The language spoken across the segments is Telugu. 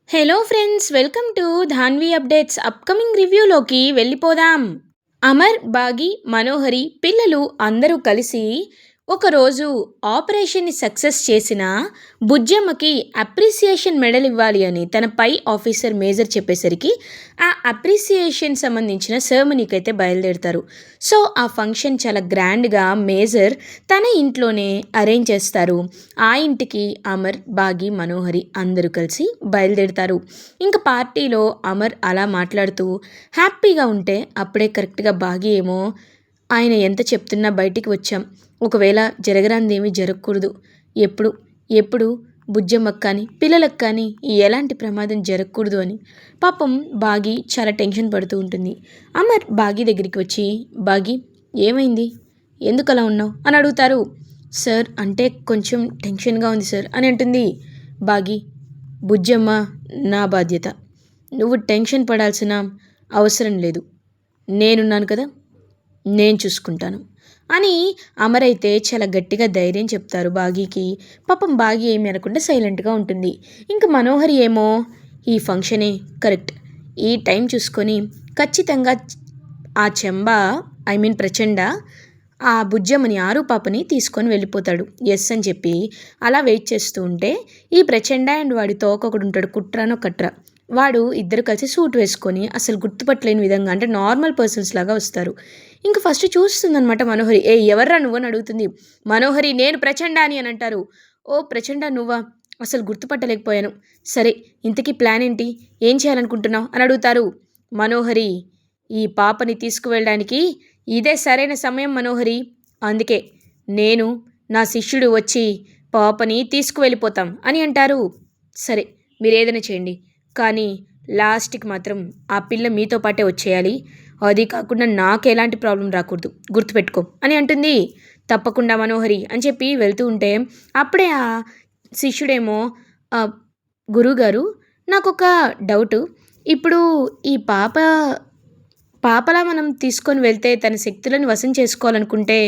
Hello friends, welcome to Dhanvi updates. Upcoming రివ్యూలోకి వెళ్ళిపోదాం. అమర్, బాగి, మనోహరి పిల్లలు అందరూ కలిసి ఒకరోజు ఆపరేషన్ని సక్సెస్ చేసిన బుజ్జమ్మకి అప్రిసియేషన్ మెడల్ ఇవ్వాలి అని తన పై ఆఫీసర్ మేజర్ చెప్పేసరికి ఆ అప్రిసియేషన్ సంబంధించిన సెరమనీకి అయితే బయలుదేరుతారు. సో ఆ ఫంక్షన్ చాలా గ్రాండ్గా మేజర్ తన ఇంట్లోనే అరేంజ్ చేస్తారు. ఆ ఇంటికి అమర్, బాగి, మనోహరి అందరూ కలిసి బయలుదేరుతారు. ఇంకా పార్టీలో అమర్ అలా మాట్లాడుతూ హ్యాపీగా ఉంటే అప్పుడే కరెక్ట్గా బాగి ఏమో ఆయన ఎంత చెప్తున్నా బయటికి వచ్చాం, ఒకవేళ జరగరాందేమీ జరగకూడదు, ఎప్పుడు ఎప్పుడు బుజ్జమ్మకు కానీ పిల్లలకు కానీ ఎలాంటి ప్రమాదం జరగకూడదు అని పాపం బాగి చాలా టెన్షన్ పడుతూ ఉంటుంది. అమర్ బాగి దగ్గరికి వచ్చి, బాగి ఏమైంది, ఎందుకు అలా ఉన్నావు అని అడుగుతారు. సార్ అంటే కొంచెం టెన్షన్గా ఉంది సార్ అని అంటుంది. బాగి, బుజ్జమ్మ నా బాధ్యత, నువ్వు టెన్షన్ పడాల్సిన అవసరం లేదు, నేనున్నాను కదా, నేను చూసుకుంటాను అని అమర్ అయితే చాలా గట్టిగా ధైర్యం చెప్తారు బాగీకి. పాపం బాగి ఏమి అనకుండా సైలెంట్గా ఉంటుంది. ఇంకా మనోహరి ఏమో ఈ ఫంక్షనే కరెక్ట్, ఈ టైం చూసుకొని ఖచ్చితంగా ఆ చెంబ ప్రచండ ఆ బుజ్జమ్మని ఆరు పాపని తీసుకొని వెళ్ళిపోతాడు ఎస్ అని చెప్పి అలా వెయిట్ చేస్తూ ఉంటే ఈ ప్రచండ అండ్ వాడి తోకొకడు ఉంటాడు, కుట్రానో కట్రా, వాడు ఇద్దరు కలిసి సూట్ వేసుకొని అసలు గుర్తుపట్టలేని విధంగా అంటే నార్మల్ పర్సన్స్ లాగా వస్తారు. ఇంకా ఫస్ట్ చూస్తుందనమాట మనోహరి, ఎవర్రా నువ్వు అని అడుగుతుంది. మనోహరి నేను ప్రచండ అని అంటారు. ఓ ప్రచండ నువ్వా, అసలు గుర్తుపట్టలేకపోయాను, సరే ఇంతకీ ప్లాన్ ఏంటి, ఏం చేయాలనుకుంటున్నావు అని అడుగుతారు. మనోహరి, ఈ పాపని తీసుకువెళ్ళడానికి ఇదే సరైన సమయం మనోహరి, అందుకే నేను నా శిష్యుడు వచ్చి పాపని తీసుకువెళ్ళిపోతాం అని అంటారు. సరే మీరేదైనా చేయండి, కానీ లాస్ట్కి మాత్రం ఆ పిల్ల మీతో పాటే వచ్చేయాలి, అది కాకుండా నాకు ఎలాంటి ప్రాబ్లం రాకూడదు, గుర్తుపెట్టుకో అని అంటుంది. తప్పకుండా మనోహరి అని చెప్పి వెళ్తూ ఉంటే అప్పుడే ఆ శిష్యుడేమో, గురువుగారు నాకొక డౌటు, ఇప్పుడు ఈ పాపలా మనం తీసుకొని వెళ్తే తన శక్తులను వశం చేసుకోవాలనుకుంటే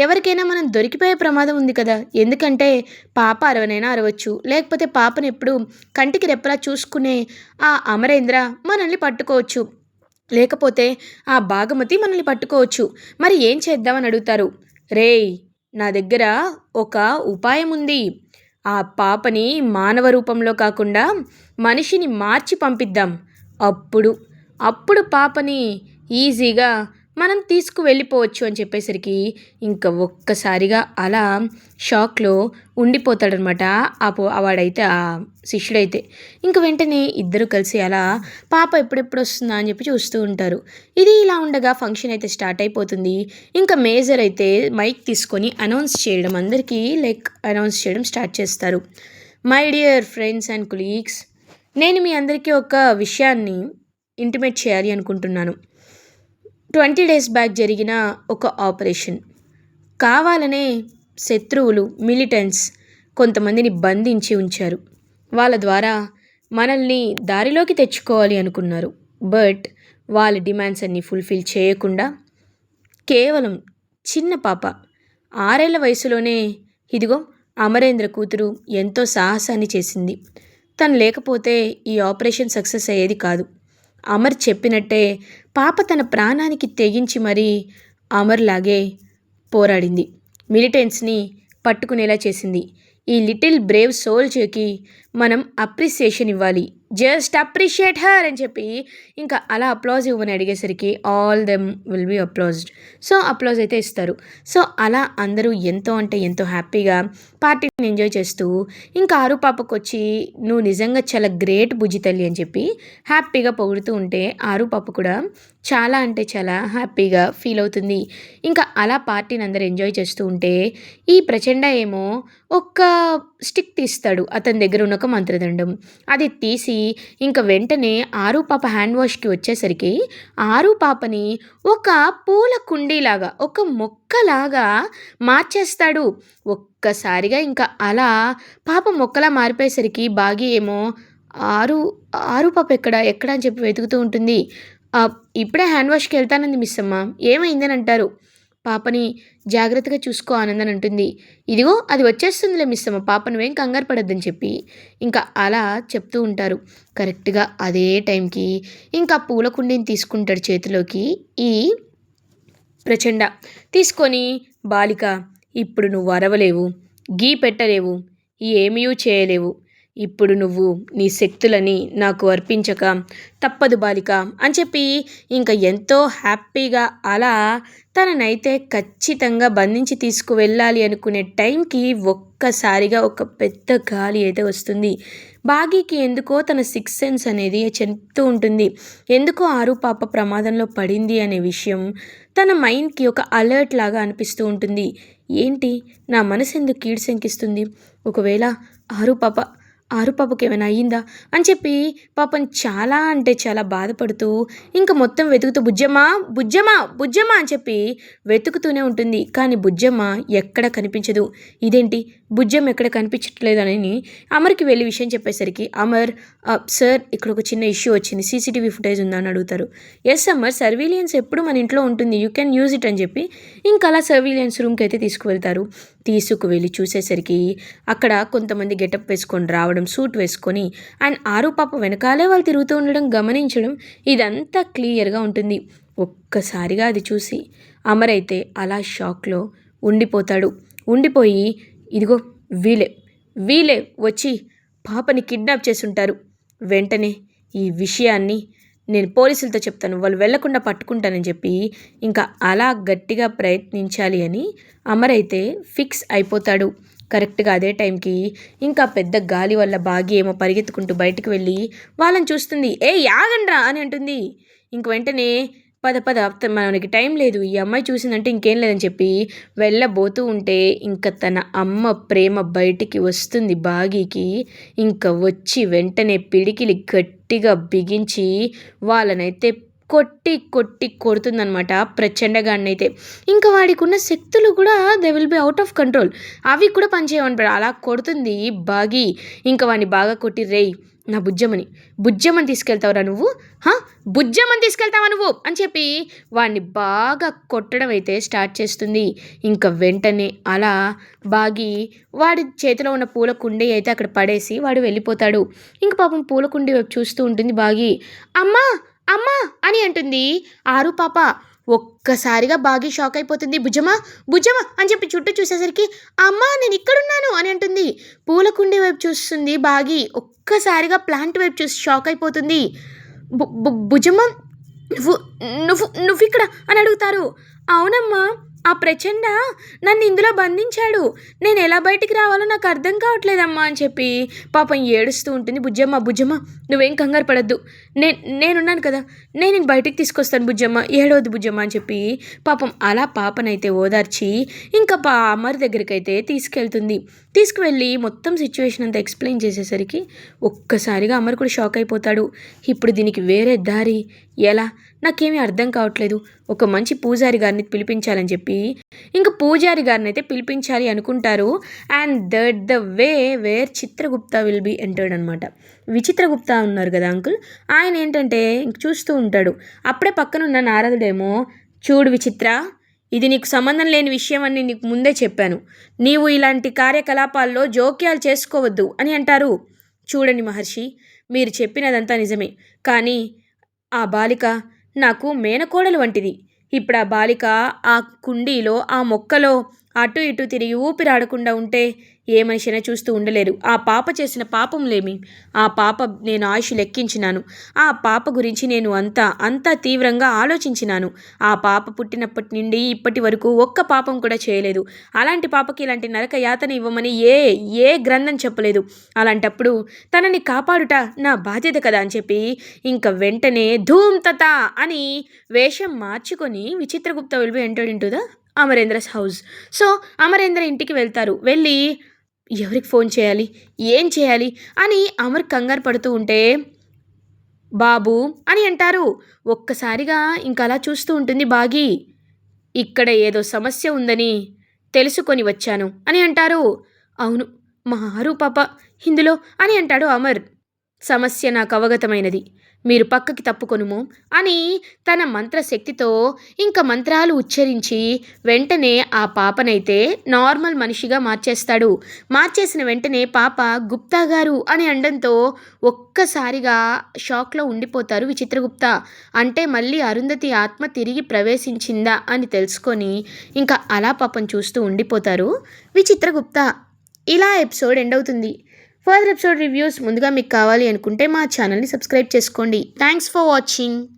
ఎవరికైనా మనం దొరికిపోయే ప్రమాదం ఉంది కదా, ఎందుకంటే పాప అరవనైనా అరవచ్చు, లేకపోతే పాపను ఎప్పుడు కంటికి రెప్పలా చూసుకునే ఆ అమరేంద్ర మనల్ని పట్టుకోవచ్చు, లేకపోతే ఆ భాగమతి మనల్ని పట్టుకోవచ్చు, మరి ఏం చేద్దామని అడుగుతారు. రేయ్, నా దగ్గర ఒక ఉపాయం ఉంది, ఆ పాపని మానవ రూపంలో కాకుండా మనిషిని మార్చి పంపిద్దాం, అప్పుడు అప్పుడు పాపని ఈజీగా మనం తీసుకువెళ్ళిపోవచ్చు అని చెప్పేసరికి ఇంకా ఒక్కసారిగా అలా షాక్లో ఉండిపోతాడనమాట వాడైతే ఆ శిష్యుడైతే. ఇంక వెంటనే ఇద్దరు కలిసి అలా పాప ఎప్పుడెప్పుడు వస్తుందా అని చెప్పి చూస్తూ ఉంటారు. ఇది ఇలా ఉండగా ఫంక్షన్ అయితే స్టార్ట్ అయిపోతుంది. ఇంకా మేజర్ అయితే మైక్ తీసుకొని అనౌన్స్ చేయడం స్టార్ట్ చేస్తారు. My dear friends and colleagues, నేను మీ అందరికీ ఒక విషయాన్ని ఇంటిమేట్ చేయాలి అనుకుంటున్నాను. 20 days బ్యాక్ జరిగిన ఒక ఆపరేషన్, కావాలనే శత్రువులు మిలిటెంట్స్ కొంతమందిని బంధించి ఉంచారు, వాళ్ళ ద్వారా మనల్ని దారిలోకి తెచ్చుకోవాలి అనుకున్నారు. బట్ వాళ్ళ డిమాండ్స్ అన్నీ ఫుల్ఫిల్ చేయకుండా కేవలం చిన్న పాప 6 ఏళ్ల వయసులోనే ఇదిగో అమరేంద్ర కూతురు ఎంతో సాహసాన్ని చేసింది, తను లేకపోతే ఈ ఆపరేషన్ సక్సెస్ అయ్యేది కాదు. అమర్ చెప్పినట్టే పాప తన ప్రాణానికి తెగించి మరీ అమర్లాగే పోరాడింది, మిలిటెంట్స్ని పట్టుకునేలా చేసింది. ఈ లిటిల్ బ్రేవ్ సోల్జర్కి మనం అప్రిసియేషన్ ఇవ్వాలి, జస్ట్ అప్రిషియేట్ హర్ అని చెప్పి ఇంకా అలా అప్లాజ్ ఇవ్వమని అడిగేసరికి all them will be applauded. So applause అయితే ఇస్తారు. సో అలా అందరూ ఎంతో అంటే ఎంతో హ్యాపీగా పార్టీని ఎంజాయ్ చేస్తూ ఇంకా ఆరు పాపకు వచ్చి నువ్వు నిజంగా చాలా గ్రేట్ బుజ్జి తల్లి అని చెప్పి హ్యాపీగా పొగుడుతూ ఉంటే ఆరు పాప కూడా చాలా అంటే చాలా హ్యాపీగా ఫీల్ అవుతుంది. ఇంకా అలా పార్టీని అందరూ ఎంజాయ్ చేస్తూ ఉంటే ఈ ప్రచండ ఏమో ఒక స్టిక్ తీస్తాడు, అతని దగ్గర ఉన్న ఒక మంత్రదండం, అది తీసి ఇంకా వెంటనే ఆరు పాప హ్యాండ్ వాష్కి వచ్చేసరికి ఆరు పాపని ఒక పూల కుండీలాగా ఒక మొక్కలాగా మార్చేస్తాడు. ఒక్కసారిగా ఇంకా అలా పాప మొక్కలా మారిపోయేసరికి బాగి ఏమో ఆరు ఆరు పాప ఎక్కడ అని చెప్పి వెతుకుతూ ఉంటుంది. ఇప్పుడే హ్యాండ్ వాష్కి వెళ్తానంది మిస్ అమ్మ, ఏమైందని అంటారు. పాపని జాగ్రత్తగా చూసుకో ఆనంద్ అని అంటుంది. ఇదిగో అది వచ్చేస్తుందిలే మిస్సమ్మ, పాప నువ్వేం కంగారు పడొద్దని చెప్పి ఇంకా అలా చెప్తూ ఉంటారు. కరెక్ట్‌గా అదే టైంకి ఇంకా పూల కుండీని తీసుకుంటాడు చేతిలోకి ఈ ప్రచండ. తీసుకొని బాలిక, ఇప్పుడు నువ్వు అరవలేవు, గీ పెట్టలేవు, ఏమీ చేయలేవు. ఇప్పుడు నువ్వు నీ శక్తులని నాకు అర్పించక తప్పదు బాలిక అని చెప్పి ఇంకా ఎంతో హ్యాపీగా అలా తననైతే ఖచ్చితంగా బంధించి తీసుకువెళ్ళాలి అనుకునే టైంకి ఒక్కసారిగా ఒక పెద్ద గాలి అయితే వస్తుంది. బాగీకి ఎందుకో తన సిక్స్ సెన్స్ అనేది చెప్తూ ఉంటుంది. ఎందుకో ఆరు పాప ప్రమాదంలో పడింది అనే విషయం తన మైండ్కి ఒక అలర్ట్ లాగా అనిపిస్తూ ఉంటుంది. ఏంటి నా మనసు ఎందుకు కీడు శంకిస్తుంది? ఒకవేళ ఆరు పాపకి ఏమైనా అయ్యిందా అని చెప్పి పాపం చాలా అంటే చాలా బాధపడుతూ ఇంకా మొత్తం వెతుకుతూ బుజ్జమ్మ బుజ్జమ్మ బుజ్జమ్మ అని చెప్పి వెతుకుతూనే ఉంటుంది. కానీ బుజ్జమ్మ ఎక్కడ కనిపించదు. ఇదేంటి బుజ్జమ్మ ఎక్కడ కనిపించట్లేదని అమర్కి వెళ్ళి విషయం చెప్పేసరికి అమర్, సార్ ఇక్కడ ఒక చిన్న ఇష్యూ వచ్చింది, సీసీటీవీ ఫుటేజ్ ఉందా అని అడుగుతారు. ఎస్ అమర్, సర్వీలియన్స్ ఎప్పుడు మన ఇంట్లో ఉంటుంది, యూ కెన్ యూజ్ ఇట్ అని చెప్పి ఇంకా అలా సర్వీలియన్స్ రూమ్కి అయితే తీసుకువెళ్తారు. తీసుకువెళ్ళి చూసేసరికి అక్కడ కొంతమంది గెటప్ వేసుకొని రావడం, సూట్ వేసుకొని అండ్ ఆరు పాప వెనకాలే వాళ్ళు తిరుగుతూ ఉండడం గమనించడం, ఇదంతా క్లియర్గా ఉంటుంది. ఒక్కసారిగా అది చూసి అమర్ అయితే అలా షాక్లో ఉండిపోతాడు. ఉండిపోయి ఇదిగో వీలే వచ్చి పాపని కిడ్నాప్ చేసుంటారు, వెంటనే ఈ విషయాన్ని నేను పోలీసులతో చెప్తాను, వాళ్ళు వెళ్లకుండా పట్టుకుంటానని చెప్పి ఇంకా అలా గట్టిగా ప్రయత్నించాలి అని అమర్ అయితే ఫిక్స్ అయిపోతాడు. కరెక్ట్గా అదే టైంకి ఇంకా పెద్ద గాలి వల్ల బాగి ఏమో పరిగెత్తుకుంటూ బయటికి వెళ్ళి వాళ్ళని చూస్తుంది. ఏ యాగండ్రా అని అంటుంది. ఇంక వెంటనే పద మనకి టైం లేదు, ఈ అమ్మాయి చూసిందంటే ఇంకేం లేదని చెప్పి వెళ్ళబోతూ ఉంటే ఇంకా తన అమ్మ ప్రేమ బయటికి వస్తుంది బాగీకి. ఇంకా వచ్చి వెంటనే పిడికిలి గట్టిగా బిగించి వాళ్ళనైతే కొట్టి కొడుతుందనమాట ప్రచండగాడినైతే. ఇంకా వాడికి ఉన్న శక్తులు కూడా they will be out of control, అవి కూడా పనిచేయమని అలా కొడుతుంది బాగి. ఇంకా వాడిని బాగా కొట్టి, రేయ్ నా బుజ్జమ్మని తీసుకెళ్తావురా నువ్వు, బుజ్జమ్మని తీసుకెళ్తావా నువ్వు అని చెప్పి వాడిని బాగా కొట్టడం అయితే స్టార్ట్ చేస్తుంది. ఇంకా వెంటనే అలా బాగి వాడి చేతిలో ఉన్న పూల కుండీ అయితే అక్కడ పడేసి వాడు వెళ్ళిపోతాడు. ఇంక పాపం పూల కుండీ వైపు చూస్తూ ఉంటుంది బాగి. అమ్మా అని అంటుంది ఆరు పాప. ఒక్కసారిగా బాగి షాక్ అయిపోతుంది. బుజ్జమ్మ అని చెప్పి చుట్టూ చూసేసరికి అమ్మా నేను ఇక్కడున్నాను అని అంటుంది. పూల కుండీ వైపు చూస్తుంది బాగి. ఒక్కసారిగా ప్లాంట్ వైపు చూసి షాక్ అయిపోతుంది. బుజ్జమ్మ నువ్వు ఇక్కడ అని అడుగుతారు. అవునమ్మా, ఆ ప్రచండ నన్ను ఇందులో బంధించాడు, నేను ఎలా బయటికి రావాలో నాకు అర్థం కావట్లేదమ్మా అని చెప్పి పాపం ఏడుస్తూ ఉంటుంది. బుజ్జమ్మ నువ్వేం కంగారు పడద్దు, నేనున్నాను కదా, నేను బయటికి తీసుకొస్తాను బుజ్జమ్మ, ఏడవద్దు బుజ్జమ్మ అని చెప్పి పాపం అలా పాపనైతే ఓదార్చి ఇంకా అమర్ దగ్గరికి అయితే తీసుకువెళ్ళి మొత్తం సిచ్యువేషన్ అంతా ఎక్స్ప్లెయిన్ చేసేసరికి ఒక్కసారిగా అమర్ కూడా షాక్ అయిపోతాడు. ఇప్పుడు దీనికి వేరే దారి ఎలా, నాకేమీ అర్థం కావట్లేదు, ఒక మంచి పూజారి గారిని పిలిపించాలని చెప్పి ఇంకా పూజారి గారిని అయితే పిలిపించాలి అనుకుంటారు. And the way wear Chitragupta will be entered అనమాట. విచిత్రగుప్త ఉన్నారు కదా అంకుల్, ఆయన ఏంటంటే ఇంక చూస్తూ ఉంటాడు. అప్పుడే పక్కనున్న నారదుడేమో, చూడు విచిత్ర, ఇది నీకు సంబంధం లేని విషయం అని నీకు ముందే చెప్పాను, నీవు ఇలాంటి కార్యకలాపాల్లో జోక్యాలు చేసుకోవద్దు అని అంటారు. చూడండి మహర్షి, మీరు చెప్పినదంతా నిజమే, కానీ ఆ బాలిక నాకు మేనకోడలు వంటిది. ఇప్పుడు ఆ బాలిక ఆ కుండీలో ఆ మొక్కలో అటు ఇటు తిరిగి ఊపిరాడకుండా ఉంటే ఏ మనిషినా చూస్తూ ఉండలేరు. ఆ పాప చేసిన పాపంలేమి, ఆ పాప నేను ఆయుష్ లెక్కించినాను, ఆ పాప గురించి నేను అంతా తీవ్రంగా ఆలోచించినాను. ఆ పాప పుట్టినప్పటి నుండి ఇప్పటి వరకు ఒక్క పాపం కూడా చేయలేదు. అలాంటి పాపకి ఇలాంటి నరక యాతన ఇవ్వమని ఏ గ్రంథం చెప్పలేదు. అలాంటప్పుడు తనని కాపాడుట నా బాధ్యత కదా అని చెప్పి ఇంకా వెంటనే ధూమ్ తత అని వేషం మార్చుకొని Vichitragupta will be entered into the Amarendra's house. So Amarendra ఇంటికి వెళ్తారు. వెళ్ళి ఎవరికి ఫోన్ చేయాలి, ఏం చేయాలి అని అమర్ కంగారు పడుతూ ఉంటే బాబు అని అంటారు. ఒక్కసారిగా ఇంకా అలా చూస్తూ ఉంటుంది బాగి. ఇక్కడ ఏదో సమస్య ఉందని తెలుసుకొని వచ్చాను అని అంటారు. అవును, మా ఆరు పాప ఇందులో అని అంటాడు అమర్. సమస్య నాకు అవగతమైనది. మీరు పక్కకి తప్పుకొనుము అని తన మంత్రశక్తితో ఇంక మంత్రాలు ఉచ్చరించి వెంటనే ఆ పాపనైతే నార్మల్ మనిషిగా మార్చేస్తాడు. మార్చేసిన వెంటనే పాప గుప్తా గారు అని అనడంతో ఒక్కసారిగా షాక్లో ఉండిపోతారు విచిత్రగుప్త. అంటే మళ్ళీ అరుంధతి ఆత్మ తిరిగి ప్రవేశించిందా అని తెలుసుకొని ఇంకా అలా పాపం చూస్తూ ఉండిపోతారు విచిత్రగుప్త. ఇలా ఎపిసోడ్ ఎండ్ అవుతుంది. ఫర్దర్ ఎపిసోడ్ రివ్యూస్ ముందుగా మీకు కావాలి అనుకుంటే మా ఛానల్ని సబ్స్క్రైబ్ చేసుకోండి. Thanks for watching.